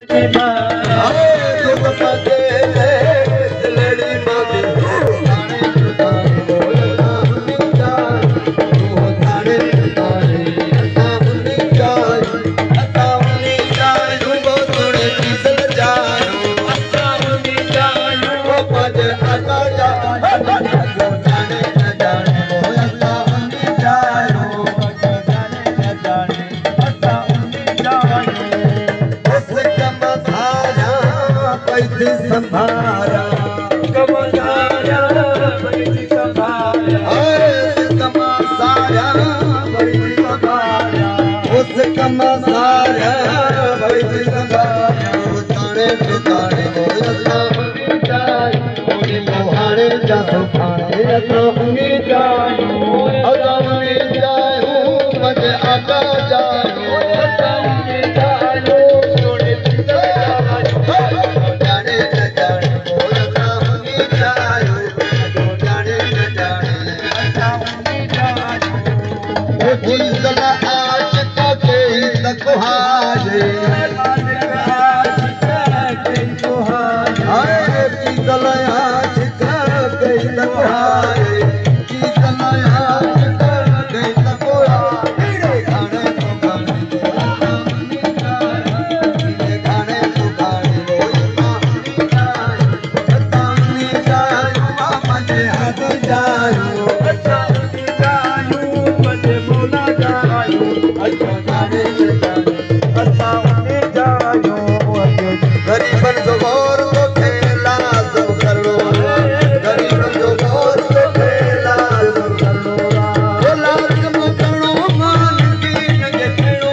संभारा कमसारा बैठ संभारा कमसारा बैठ संभारा उस कमसारा बैठ संभारा ताने ताने मोला हमी जाय ओने मोहाने जा सुभाने हमी जाय हमी जाय मजे आका जाय हमी जाय सोने गरीबन जो गौर को खेला सब कर लो गरीबन जो गौर को खेला सब कर लो वो लाल मकड़ो मान की नगे खेलो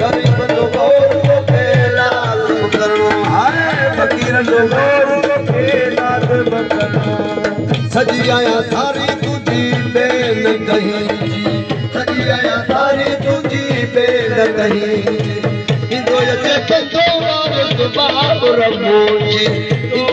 गरीबन जो गौर को खेला सब कर लो हाय फकीर जो गौर को खेला सब कर लो सजी आया सारी तुझी बेन कहीं सजी आया सारी तुझी कहीं इंदो ये के दो बार सुबह रबूजी